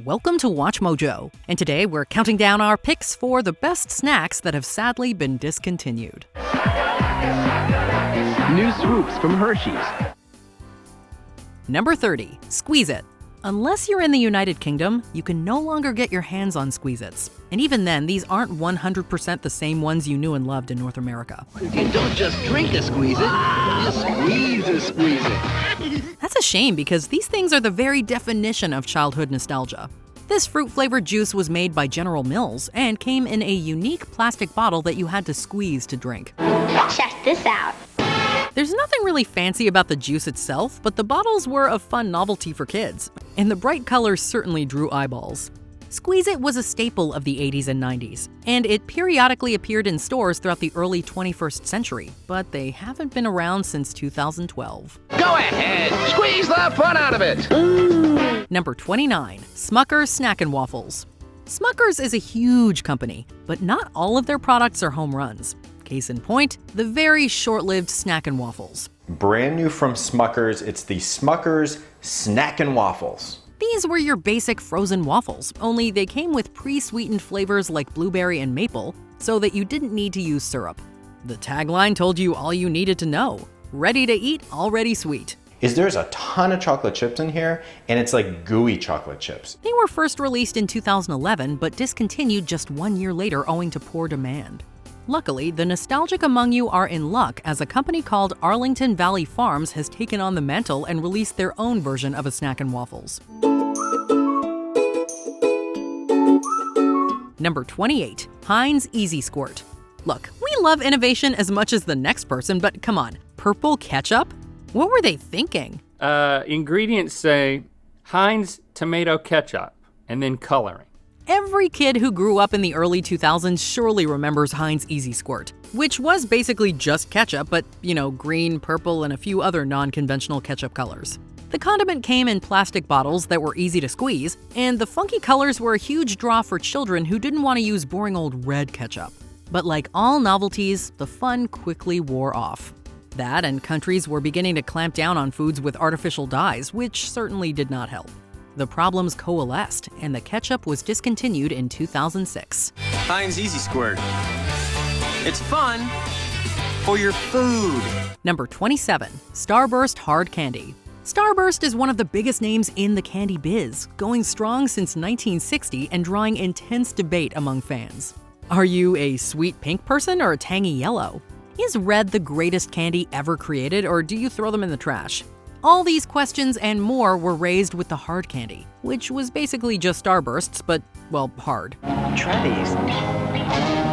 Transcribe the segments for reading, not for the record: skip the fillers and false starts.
Welcome to WatchMojo, and today we're counting down our picks for the best snacks that have sadly been discontinued. New swoops from Hershey's. Number 30, Squeeze-It. Unless you're in the United Kingdom, you can no longer get your hands on Squeeze-Its. And even then, these aren't 100% the same ones you knew and loved in North America. You don't just drink a Squeeze-It, you squeeze a Squeeze-It. That's a shame because these things are the very definition of childhood nostalgia. This fruit-flavored juice was made by General Mills and came in a unique plastic bottle that you had to squeeze to drink. Check this out. There's nothing really fancy about the juice itself, but the bottles were a fun novelty for kids, and the bright colors certainly drew eyeballs. Squeeze-It was a staple of the 80s and 90s, and it periodically appeared in stores throughout the early 21st century, but they haven't been around since 2012. Go ahead, squeeze the fun out of it. Number 29, Smucker Snack and Waffles. Smucker's is a huge company, but not all of their products are home runs. Case in point, the very short-lived Snack and Waffles. Brand new from Smucker's, it's the Smucker's Snack and Waffles. These were your basic frozen waffles, only they came with pre-sweetened flavors like blueberry and maple, so that you didn't need to use syrup. The tagline told you all you needed to know. Ready to eat, already sweet. There's a ton of chocolate chips in here, and it's like gooey chocolate chips. They were first released in 2011, but discontinued just 1 year later owing to poor demand. Luckily, the nostalgic among you are in luck as a company called Arlington Valley Farms has taken on the mantle and released their own version of a Snack and Waffles. Number 28, Heinz Easy Squirt. Look, we love innovation as much as the next person, but come on, purple ketchup? What were they thinking? Ingredients say Heinz tomato ketchup and then coloring. Every kid who grew up in the early 2000s surely remembers Heinz Easy Squirt, which was basically just ketchup, but, green, purple, and a few other non-conventional ketchup colors. The condiment came in plastic bottles that were easy to squeeze, and the funky colors were a huge draw for children who didn't want to use boring old red ketchup. But like all novelties, the fun quickly wore off. That and countries were beginning to clamp down on foods with artificial dyes, which certainly did not help. The problems coalesced, and the ketchup was discontinued in 2006. Heinz Easy Squirt. It's fun for your food. Number 27, Starburst Hard Candy. Starburst is one of the biggest names in the candy biz, going strong since 1960 and drawing intense debate among fans. Are you a sweet pink person or a tangy yellow? Is red the greatest candy ever created, or do you throw them in the trash? All these questions and more were raised with the hard candy, which was basically just Starbursts, but, hard. Try these.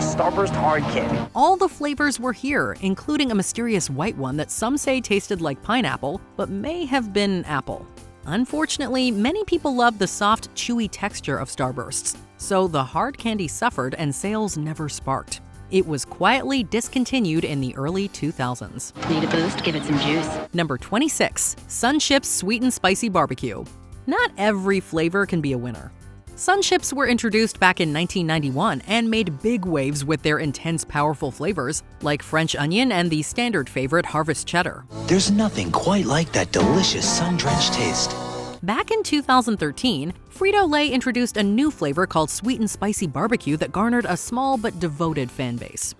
Starburst Hard Candy. All the flavors were here, including a mysterious white one that some say tasted like pineapple, but may have been apple. Unfortunately, many people loved the soft, chewy texture of Starbursts, so the hard candy suffered and sales never sparked. It was quietly discontinued in the early 2000s. Need a boost? Give it some juice. Number 26, Sun Chips Sweet and Spicy Barbecue. Not every flavor can be a winner. Sun Chips were introduced back in 1991 and made big waves with their intense, powerful flavors, like French onion and the standard favorite Harvest Cheddar. There's nothing quite like that delicious sun-drenched taste. Back in 2013, Frito-Lay introduced a new flavor called Sweet and Spicy Barbecue that garnered a small but devoted fan base.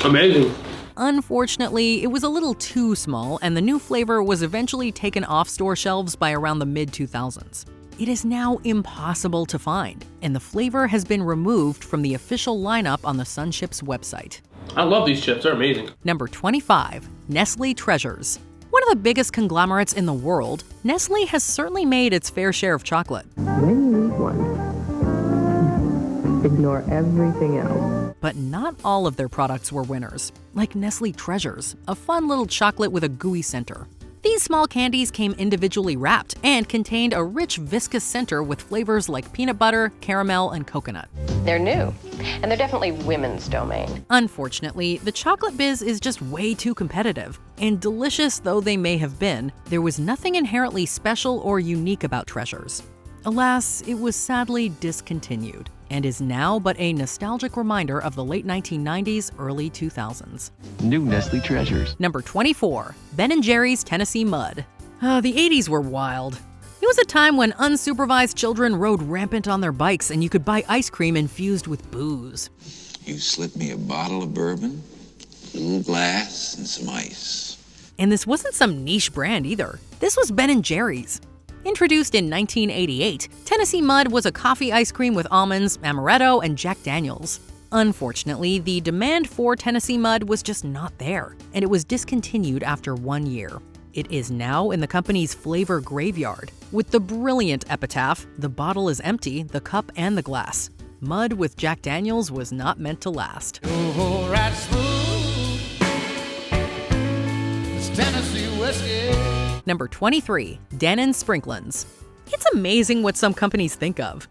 Amazing. Unfortunately, it was a little too small, and the new flavor was eventually taken off store shelves by around the mid-2000s. It is now impossible to find, and the flavor has been removed from the official lineup on the Sun Chips website. I love these chips, they're amazing. Number 25, Nestle Treasures. One of the biggest conglomerates in the world, Nestle has certainly made its fair share of chocolate. When you eat one, ignore everything else. But not all of their products were winners, like Nestle Treasures, a fun little chocolate with a gooey center. These small candies came individually wrapped and contained a rich, viscous center with flavors like peanut butter, caramel, and coconut. They're new, and they're definitely women's domain. Unfortunately, the chocolate biz is just way too competitive, and delicious though they may have been, there was nothing inherently special or unique about Treasures. Alas, it was sadly discontinued, and is now but a nostalgic reminder of the late 1990s, early 2000s. New Nestle Treasures. Number 24, Ben & Jerry's Tennessee Mud. The 80s were wild. It was a time when unsupervised children rode rampant on their bikes and you could buy ice cream infused with booze. You slip me a bottle of bourbon, a little glass, and some ice. And this wasn't some niche brand either. This was Ben & Jerry's. Introduced in 1988, Tennessee Mud was a coffee ice cream with almonds, amaretto, and Jack Daniels. Unfortunately, the demand for Tennessee Mud was just not there, and it was discontinued after 1 year. It is now in the company's flavor graveyard, with the brilliant epitaph, "The bottle is empty, the cup and the glass. Mud with Jack Daniels was not meant to last." Oh, right smooth. It's Tennessee whiskey. Number 23, Dannon Sprinklins. It's amazing what some companies think of.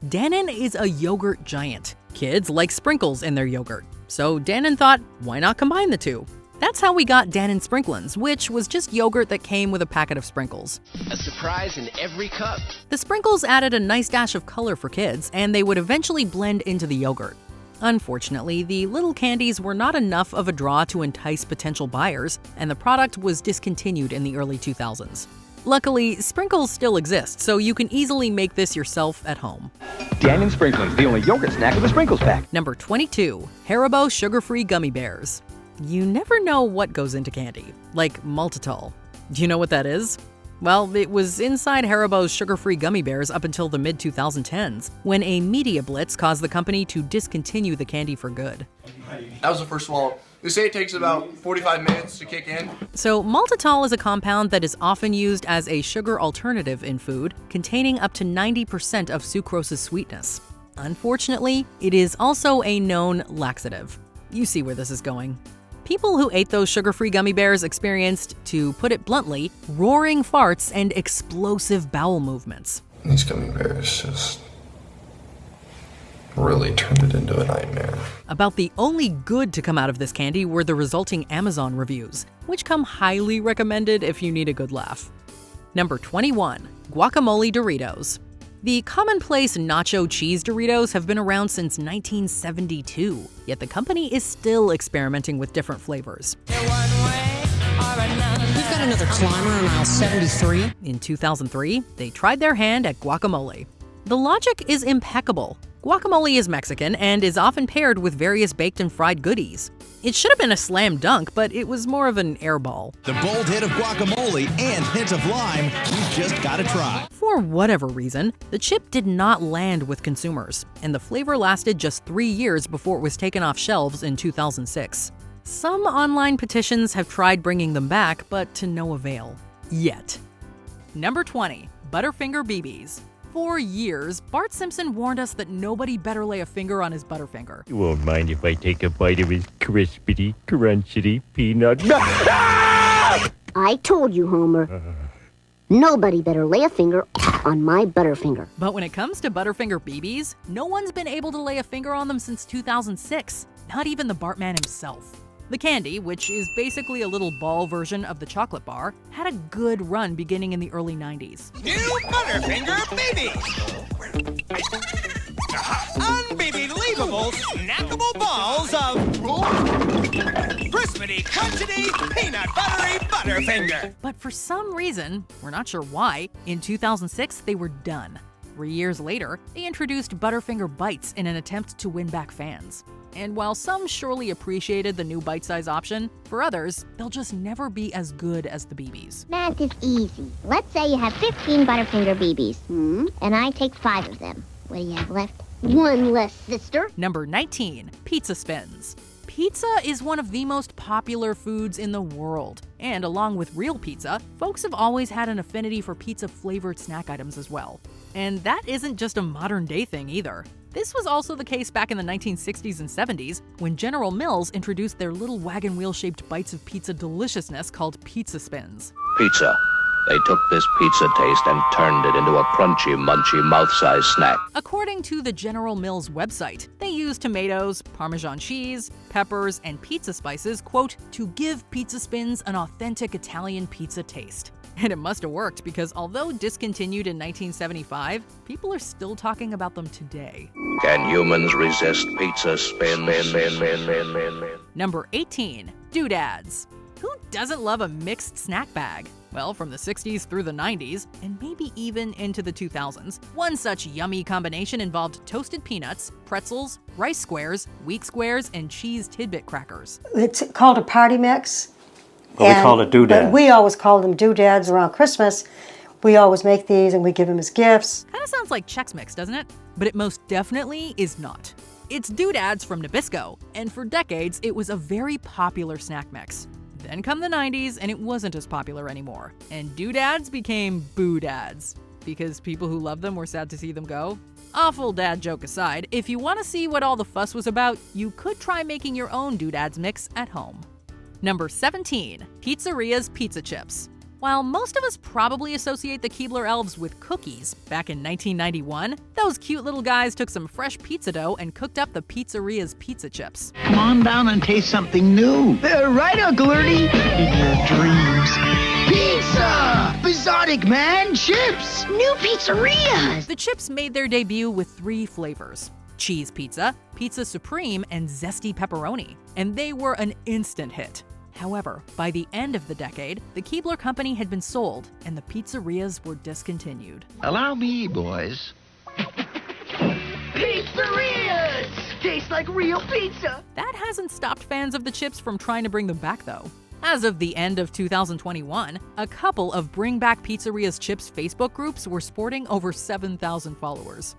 Dannon is a yogurt giant. Kids like sprinkles in their yogurt. So Dannon thought, why not combine the two? That's how we got Dannon Sprinklins, which was just yogurt that came with a packet of sprinkles. A surprise in every cup. The sprinkles added a nice dash of color for kids, and they would eventually blend into the yogurt. Unfortunately, the little candies were not enough of a draw to entice potential buyers, and the product was discontinued in the early 2000s. Luckily, sprinkles still exist, so you can easily make this yourself at home. Dannon Sprinklins, the only yogurt snack with a sprinkles pack. Number 22, Haribo sugar-free gummy bears. You never know what goes into candy, like maltitol. Do you know what that is? Well, it was inside Haribo's sugar-free gummy bears up until the mid-2010s, when a media blitz caused the company to discontinue the candy for good. That was the first swallow. They say it takes about 45 minutes to kick in. So maltitol is a compound that is often used as a sugar alternative in food, containing up to 90% of sucrose's sweetness. Unfortunately, it is also a known laxative. You see where this is going. People who ate those sugar-free gummy bears experienced, to put it bluntly, roaring farts and explosive bowel movements. These gummy bears just really turned it into a nightmare. About the only good to come out of this candy were the resulting Amazon reviews, which come highly recommended if you need a good laugh. Number 21, Guacamole Doritos. The commonplace nacho cheese Doritos have been around since 1972, yet the company is still experimenting with different flavors. We've got another climber on aisle 73. In 2003, they tried their hand at guacamole. The logic is impeccable. Guacamole is Mexican and is often paired with various baked and fried goodies. It should have been a slam dunk, but it was more of an airball. The bold hit of guacamole and hint of lime, you just gotta try. For whatever reason, the chip did not land with consumers, and the flavor lasted just 3 years before it was taken off shelves in 2006. Some online petitions have tried bringing them back, but to no avail. Yet. Number 20, Butterfinger BBs. For years, Bart Simpson warned us that nobody better lay a finger on his Butterfinger. You won't mind if I take a bite of his crispity, crunchity peanut. I told you, Homer. Nobody better lay a finger on my Butterfinger. But when it comes to Butterfinger BBs, no one's been able to lay a finger on them since 2006. Not even the Bartman himself. The candy, which is basically a little ball version of the chocolate bar, had a good run beginning in the early 90s. New Butterfinger Baby! Unbelievable, snackable balls of crispity, crunchity, peanut buttery Butterfinger! But for some reason, we're not sure why, in 2006 they were done. 3 years later, they introduced Butterfinger Bites in an attempt to win back fans. And while some surely appreciated the new bite-size option, for others, they'll just never be as good as the BBs. Math is easy. Let's say you have 15 Butterfinger BBs, and I take 5 of them. What do you have left? 1 less, sister. Number 19, Pizza Spins. Pizza is one of the most popular foods in the world. And along with real pizza, folks have always had an affinity for pizza-flavored snack items as well. And that isn't just a modern-day thing either. This was also the case back in the 1960s and 70s when General Mills introduced their little wagon wheel-shaped bites of pizza deliciousness called Pizza Spins. Pizza. They took this pizza taste and turned it into a crunchy, munchy, mouth-sized snack. According to the General Mills website, they used tomatoes, Parmesan cheese, peppers, and pizza spices, quote, to give Pizza Spins an authentic Italian pizza taste. And it must have worked because although discontinued in 1975, people are still talking about them today. Can humans resist pizza spin? Number 18, doodads. Who doesn't love a mixed snack bag? Well, from the 60s through the 90s, and maybe even into the 2000s, one such yummy combination involved toasted peanuts, pretzels, rice squares, wheat squares, and cheese tidbit crackers. It's called a party mix. Well, we call it doodad. We always call them doodads around Christmas. We always make these and we give them as gifts. Kind of sounds like Chex Mix, doesn't it? But it most definitely is not. It's doodads from Nabisco, and for decades it was a very popular snack mix. Then come the 90s and it wasn't as popular anymore, and doodads became boo-dads because people who loved them were sad to see them go. Awful dad joke aside, if you want to see what all the fuss was about, you could try making your own doodads mix at home. Number 17, Pizzarias Pizza Chips. While most of us probably associate the Keebler Elves with cookies, back in 1991, those cute little guys took some fresh pizza dough and cooked up the Pizzarias Pizza Chips. Come on down and taste something new. Right, Uncle Ernie? In your dreams. Pizza! Bizarric, man! Chips! New pizzerias! The chips made their debut with 3 flavors: cheese pizza, pizza supreme, and zesty pepperoni. And they were an instant hit. However, by the end of the decade, the Keebler Company had been sold and the pizzerias were discontinued. Allow me, boys. Pizzerias! Tastes like real pizza! That hasn't stopped fans of the chips from trying to bring them back, though. As of the end of 2021, a couple of Bring Back Pizzerias Chips Facebook groups were sporting over 7,000 followers.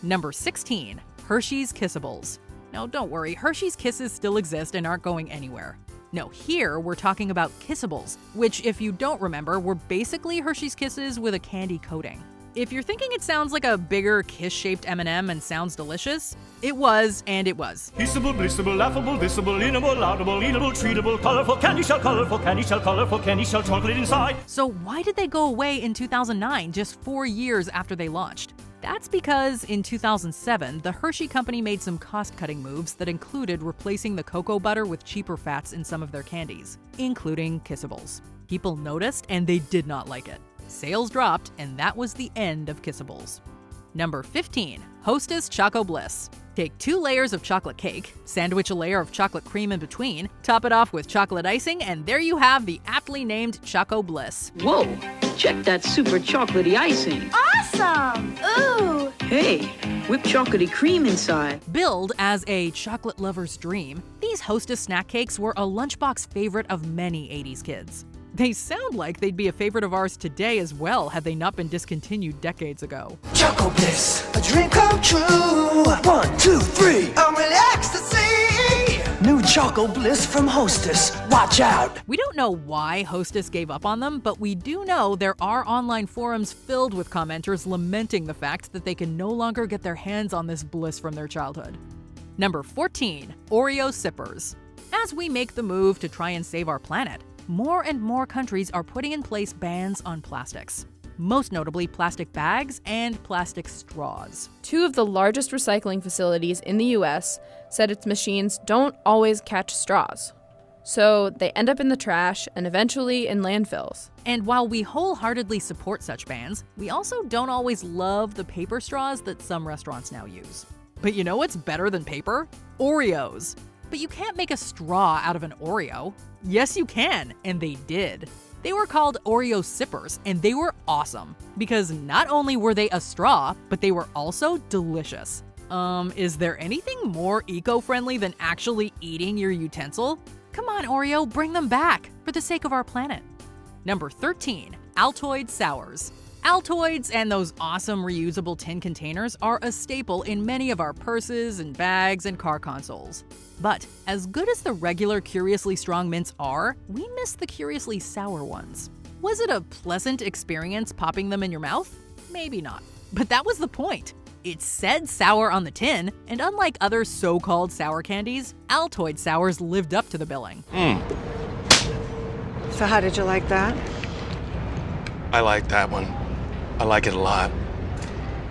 Number 16, Hershey's Kissables. Now don't worry, Hershey's Kisses still exist and aren't going anywhere. No, here we're talking about Kissables, which, if you don't remember, were basically Hershey's Kisses with a candy coating. If you're thinking it sounds like a bigger kiss-shaped M&M and sounds delicious, it was, and it was. Kissable, blissable, laughable, visible, innable, laudable, eatable, treatable, colorful candy shell, colorful candy shell, chocolate inside. So why did they go away in 2009, just 4 years after they launched? That's because in 2007, the Hershey Company made some cost-cutting moves that included replacing the cocoa butter with cheaper fats in some of their candies, including Kissables. People noticed and they did not like it. Sales dropped, and that was the end of Kissables. Number 15, Hostess Choco Bliss. Take 2 layers of chocolate cake, sandwich a layer of chocolate cream in between, top it off with chocolate icing, and there you have the aptly named Choco Bliss. Whoa, check that super chocolatey icing. Awesome! Ooh! Hey, whipped chocolatey cream inside. Billed as a chocolate lover's dream, these Hostess snack cakes were a lunchbox favorite of many 80s kids. They sound like they'd be a favorite of ours today as well had they not been discontinued decades ago. Choco Bliss, a dream come true. 1, 2, 3, I'm in ecstasy. New Choco Bliss from Hostess. Watch out. We don't know why Hostess gave up on them, but we do know there are online forums filled with commenters lamenting the fact that they can no longer get their hands on this bliss from their childhood. Number 14, Oreo Sippers. As we make the move to try and save our planet, more and more countries are putting in place bans on plastics, most notably plastic bags and plastic straws. 2 of the largest recycling facilities in the US said its machines don't always catch straws. So they end up in the trash and eventually in landfills. And while we wholeheartedly support such bans, we also don't always love the paper straws that some restaurants now use. But you know what's better than paper? Oreos. But you can't make a straw out of an Oreo. Yes, you can, and they did. They were called Oreo Sippers, and they were awesome, because not only were they a straw, but they were also delicious. Is there anything more eco-friendly than actually eating your utensil? Come on, Oreo, bring them back, for the sake of our planet. Number 13, Altoid Sours. Altoids and those awesome reusable tin containers are a staple in many of our purses and bags and car consoles. But as good as the regular Curiously Strong mints are, we miss the Curiously Sour ones. Was it a pleasant experience popping them in your mouth? Maybe not. But that was the point. It said sour on the tin, and unlike other so-called sour candies, Altoid Sours lived up to the billing. So how did you like that? I like that one. I like it a lot.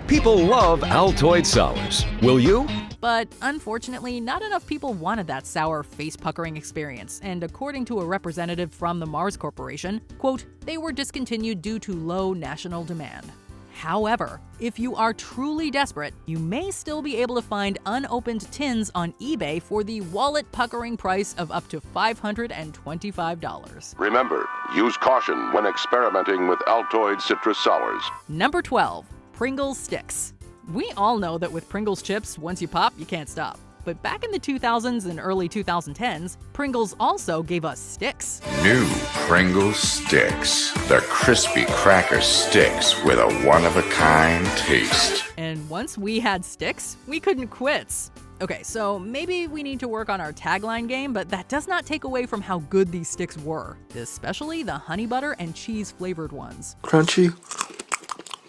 People love Altoid Sours. Will you? But unfortunately, not enough people wanted that sour, face-puckering experience, and according to a representative from the Mars Corporation, quote, they were discontinued due to low national demand. However, if you are truly desperate, you may still be able to find unopened tins on eBay for the wallet-puckering price of up to $525. Remember, use caution when experimenting with Altoid citrus sours. Number 12. Pringles Sticks. We all know that with Pringles chips, once you pop, you can't stop. But back in the 2000s and early 2010s, Pringles also gave us sticks. New Pringles Sticks. The crispy cracker sticks with a one-of-a-kind taste. And once we had sticks, we couldn't quit. Okay, so maybe we need to work on our tagline game, but that does not take away from how good these sticks were, especially the honey butter and cheese flavored ones. Crunchy.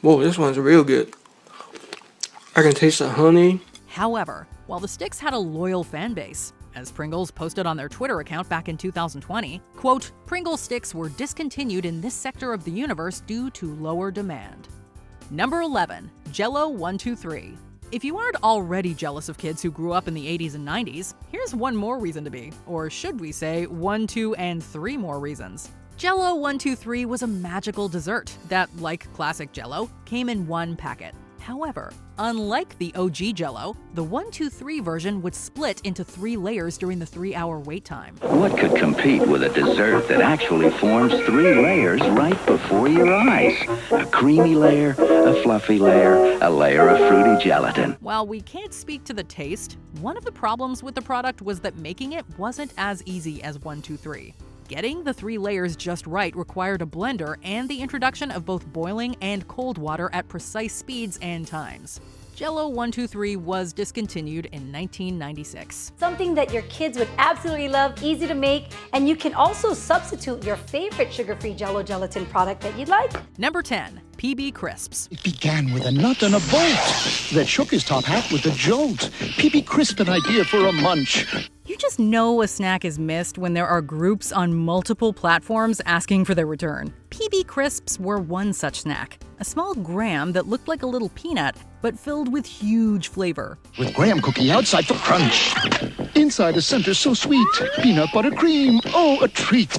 Whoa, this one's real good. I can taste the honey. However, while the sticks had a loyal fan base, as Pringles posted on their Twitter account back in 2020, quote, Pringles sticks were discontinued in this sector of the universe due to lower demand. Number 11. Jell-O 1, 2, 3. If you aren't already jealous of kids who grew up in the 80s and 90s, here's one more reason to be. Or should we say 1, 2, and 3 more reasons. Jell-O 1, 2, 3 was a magical dessert that, like classic Jell-O, came in one packet. However, unlike the OG Jell-O, the 1, 2, 3 version would split into 3 layers during the 3-hour wait time. What could compete with a dessert that actually forms 3 layers right before your eyes? A creamy layer, a fluffy layer, a layer of fruity gelatin. While we can't speak to the taste, one of the problems with the product was that making it wasn't as easy as 1, 2, 3. Getting the 3 layers just right required a blender and the introduction of both boiling and cold water at precise speeds and times. Jell-O 1, 2, 3 was discontinued in 1996. Something that your kids would absolutely love, easy to make, and you can also substitute your favorite sugar-free Jell-O gelatin product that you'd like. Number 10. PB Crisps. It began with a nut and a bolt that shook his top hat with a jolt. PB Crisp, an idea for a munch. You just know a snack is missed when there are groups on multiple platforms asking for their return. PB Crisps were one such snack. A small graham that looked like a little peanut, but filled with huge flavor. With graham cookie outside for crunch. Inside a center so sweet. Peanut butter cream. Oh, a treat.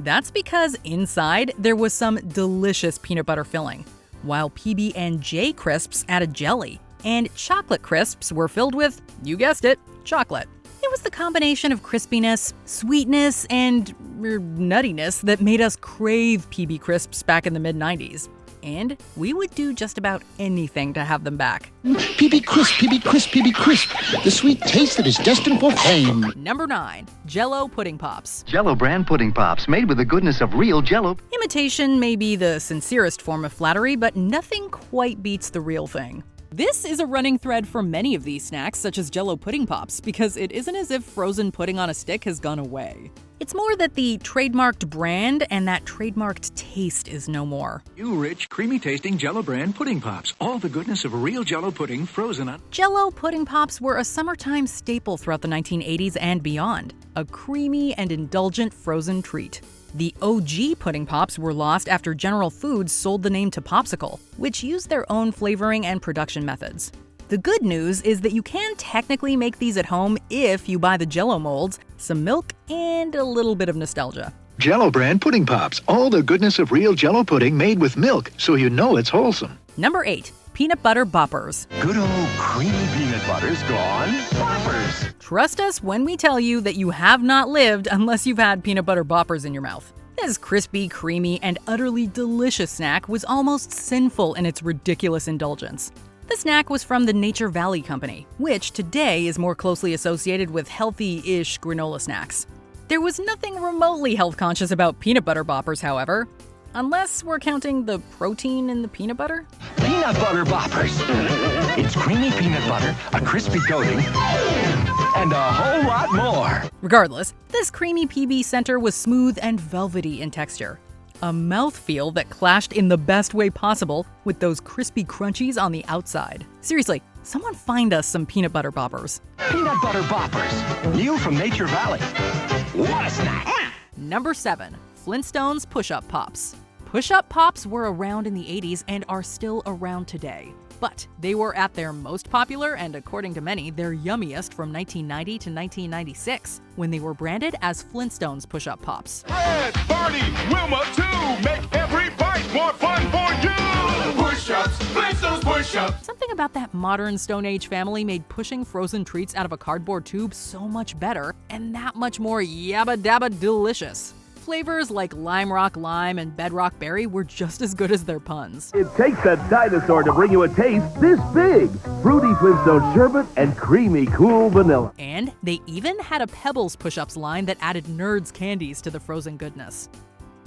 That's because inside there was some delicious peanut butter filling, while PB&J Crisps added jelly, and chocolate crisps were filled with, you guessed it, chocolate. It was the combination of crispiness, sweetness, and nuttiness that made us crave PB Crisps back in the mid-90s. And we would do just about anything to have them back. PB Crisp, PB Crisp, PB Crisp. The sweet taste that is destined for fame. Number 9. Jell-O Pudding Pops. Jell-O brand pudding pops, made with the goodness of real Jell-O. Imitation may be the sincerest form of flattery, but nothing quite beats the real thing. This is a running thread for many of these snacks, such as Jell-O Pudding Pops, because it isn't as if frozen pudding on a stick has gone away. It's more that the trademarked brand and that trademarked taste is no more. New rich, creamy-tasting Jell-O brand pudding pops. All the goodness of real Jell-O pudding frozen on... Jell-O Pudding Pops were a summertime staple throughout the 1980s and beyond. A creamy and indulgent frozen treat. The OG Pudding Pops were lost after General Foods sold the name to Popsicle, which used their own flavoring and production methods. The good news is that you can technically make these at home if you buy the Jell-O molds, some milk, and a little bit of nostalgia. Jell-O brand pudding pops. All the goodness of real Jell-O pudding made with milk, so you know it's wholesome. Number 8. Peanut Butter Boppers. Good old creamy peanut butter's gone. Boppers. Trust us when we tell you that you have not lived unless you've had peanut butter boppers in your mouth. This crispy, creamy, and utterly delicious snack was almost sinful in its ridiculous indulgence. The snack was from the Nature Valley Company, which today is more closely associated with healthy-ish granola snacks. There was nothing remotely health-conscious about peanut butter boppers, however. Unless we're counting the protein in the peanut butter? Peanut butter boppers. It's creamy peanut butter, a crispy coating, and a whole lot more. Regardless, this creamy PB center was smooth and velvety in texture. A mouthfeel that clashed in the best way possible with those crispy crunchies on the outside. Seriously, someone find us some peanut butter boppers. Peanut butter boppers. New from Nature Valley. What a snack! Number 7. Flintstones Push-Up Pops. Push-Up Pops were around in the 80s and are still around today. But they were at their most popular and, according to many, their yummiest from 1990 to 1996, when they were branded as Flintstones Push-Up Pops. Fred, Barney, Wilma, too, make every bite more fun for you! Push-ups, Flintstones push-ups! Something about that modern Stone Age family made pushing frozen treats out of a cardboard tube so much better and that much more yabba-dabba delicious. Flavors like Lime Rock Lime and Bedrock Berry were just as good as their puns. It takes a dinosaur to bring you a taste this big. Fruity Flintstone sherbet and creamy cool vanilla. And they even had a Pebbles push-ups line that added Nerds candies to the frozen goodness.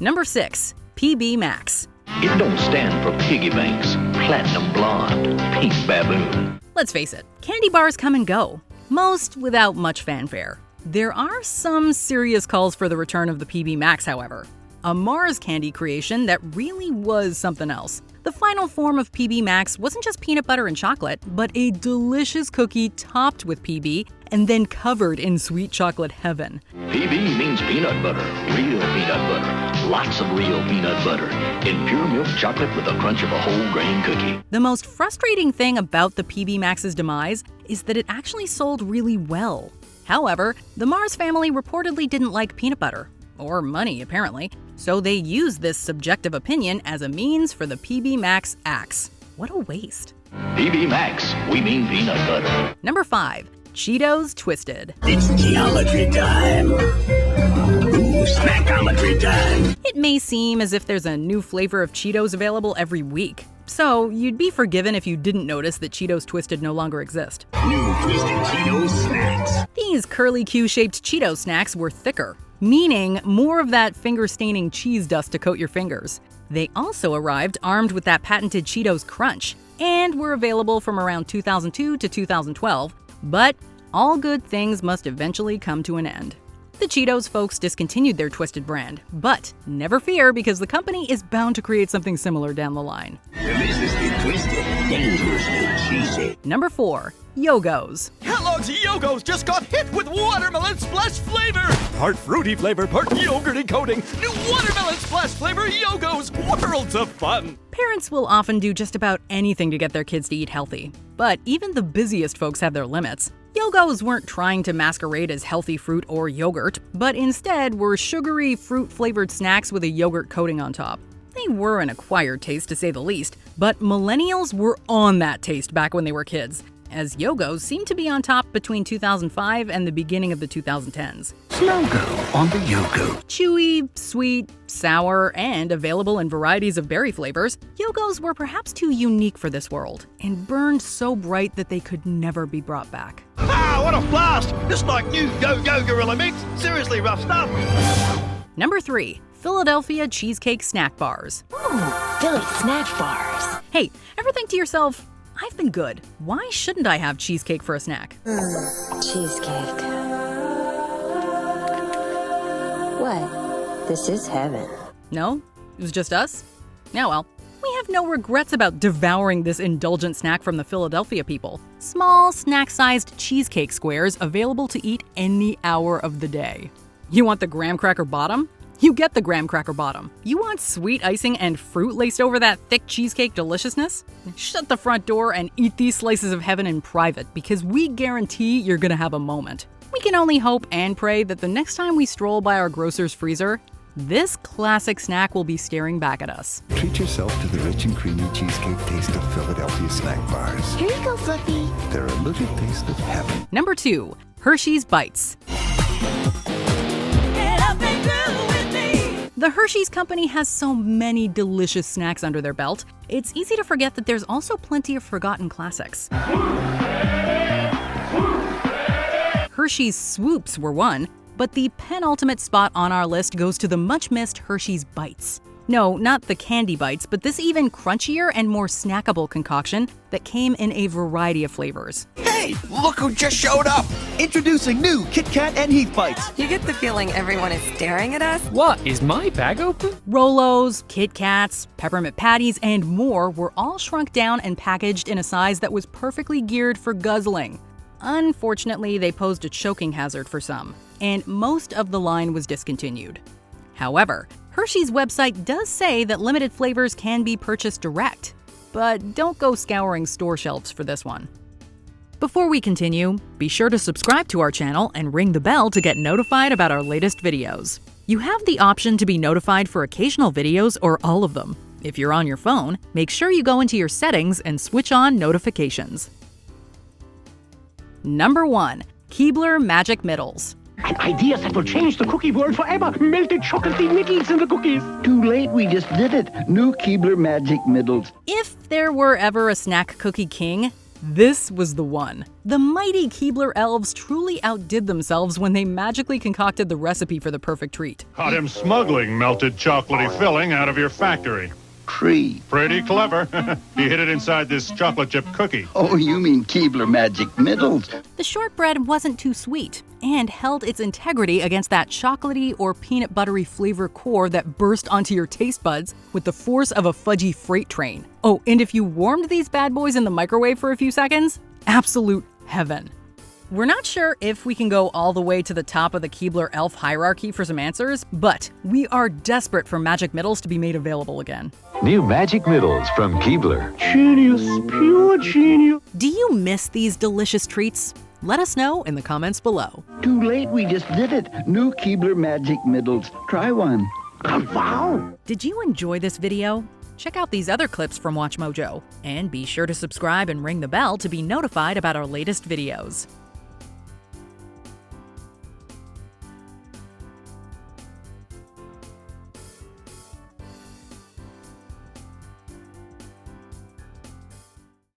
Number 6. PB Max. It don't stand for piggy banks, platinum blonde, pink baboon. Let's face it, candy bars come and go, most without much fanfare. There are some serious calls for the return of the PB Max, however. A Mars candy creation that really was something else. The final form of PB Max wasn't just peanut butter and chocolate, but a delicious cookie topped with PB and then covered in sweet chocolate heaven. PB means peanut butter, real peanut butter, lots of real peanut butter, in pure milk chocolate with the crunch of a whole grain cookie. The most frustrating thing about the PB Max's demise is that it actually sold really well. However, the Mars family reportedly didn't like peanut butter, or money apparently, so they used this subjective opinion as a means for the PB Max axe. What a waste. PB Max, we mean peanut butter. Number 5. Cheetos Twisted. It's geometry time. Ooh, snackometry time. It may seem as if there's a new flavor of Cheetos available every week, so you'd be forgiven if you didn't notice that Cheetos Twisted no longer exist. New Twisted Cheetos snacks. These curly Q-shaped Cheeto snacks were thicker, meaning more of that finger-staining cheese dust to coat your fingers. They also arrived armed with that patented Cheetos Crunch, and were available from around 2002 to 2012, but all good things must eventually come to an end. The Cheetos folks discontinued their Twisted brand, but never fear because the company is bound to create something similar down the line. Deliciously twisted, dangerously cheesy. Number 4. Yo-Go's. Kellogg's Yo-Go's just got hit with watermelon splash flavor! Part fruity flavor, part yogurty coating. New watermelon splash flavor Yo-Go's, worlds of fun! Parents will often do just about anything to get their kids to eat healthy, but even the busiest folks have their limits. Yo-Go's weren't trying to masquerade as healthy fruit or yogurt, but instead were sugary, fruit-flavored snacks with a yogurt coating on top. They were an acquired taste, to say the least, but millennials were on that taste back when they were kids, as Yo-Go's seemed to be on top between 2005 and the beginning of the 2010s. Logo on the Yo-Go. Chewy, sweet, sour, and available in varieties of berry flavors, Yo-Go's were perhaps too unique for this world, and burned so bright that they could never be brought back. Ah, what a blast! Just like new Go-Go Gorilla Mix. Seriously rough stuff. Number 3. Philadelphia Cheesecake Snack Bars. Ooh, Philly snack bars. Hey, ever think to yourself, I've been good. Why shouldn't I have cheesecake for a snack? Cheesecake. What? This is heaven. No? It was just us? Yeah, well, we have no regrets about devouring this indulgent snack from the Philadelphia people. Small, snack-sized cheesecake squares available to eat any hour of the day. You want the graham cracker bottom? You get the graham cracker bottom. You want sweet icing and fruit laced over that thick cheesecake deliciousness? Shut the front door and eat these slices of heaven in private, because we guarantee you're gonna have a moment. We can only hope and pray that the next time we stroll by our grocer's freezer, this classic snack will be staring back at us. Treat yourself to the rich and creamy cheesecake taste of Philadelphia snack bars. Here you go, Fluffy. They're a little taste of heaven. Number 2. Hershey's Bites. The Hershey's company has so many delicious snacks under their belt, it's easy to forget that there's also plenty of forgotten classics. Hershey's Swoops were one, but the penultimate spot on our list goes to the much-missed Hershey's Bites. No, not the candy bites, but this even crunchier and more snackable concoction that came in a variety of flavors. Hey, look who just showed up! Introducing new Kit Kat and Heath Bites. You get the feeling everyone is staring at us? What, is my bag open? Rolos, Kit Kats, peppermint patties, and more were all shrunk down and packaged in a size that was perfectly geared for guzzling. Unfortunately, they posed a choking hazard for some, and most of the line was discontinued. However, Hershey's website does say that limited flavors can be purchased direct. but don't go scouring store shelves for this one. Before we continue, be sure to subscribe to our channel and ring the bell to get notified about our latest videos. You have the option to be notified for occasional videos or all of them. If you're on your phone, make sure you go into your settings and switch on notifications. Number 1. Keebler Magic Middles. Ideas that will change the cookie world forever. Melted chocolatey middles in the cookies. Too late, we just did it. New Keebler Magic Middles. If there were ever a snack cookie king, this was the one. The mighty Keebler elves truly outdid themselves when they magically concocted the recipe for the perfect treat. Caught him smuggling melted chocolatey filling out of your factory. Pretty clever. He hid it inside this chocolate chip cookie. Oh, you mean Keebler Magic Middles. The shortbread wasn't too sweet and held its integrity against that chocolatey or peanut buttery flavor core that burst onto your taste buds with the force of a fudgy freight train. Oh, and if you warmed these bad boys in the microwave for a few seconds, absolute heaven. We're not sure if we can go all the way to the top of the Keebler elf hierarchy for some answers, but we are desperate for Magic Middles to be made available again. New Magic Middles from Keebler. Genius, pure genius. Do you miss these delicious treats? Let us know in the comments below. Too late, we just did it. New Keebler Magic Middles. Try one. Wow! Did you enjoy this video? Check out these other clips from WatchMojo, and be sure to subscribe and ring the bell to be notified about our latest videos.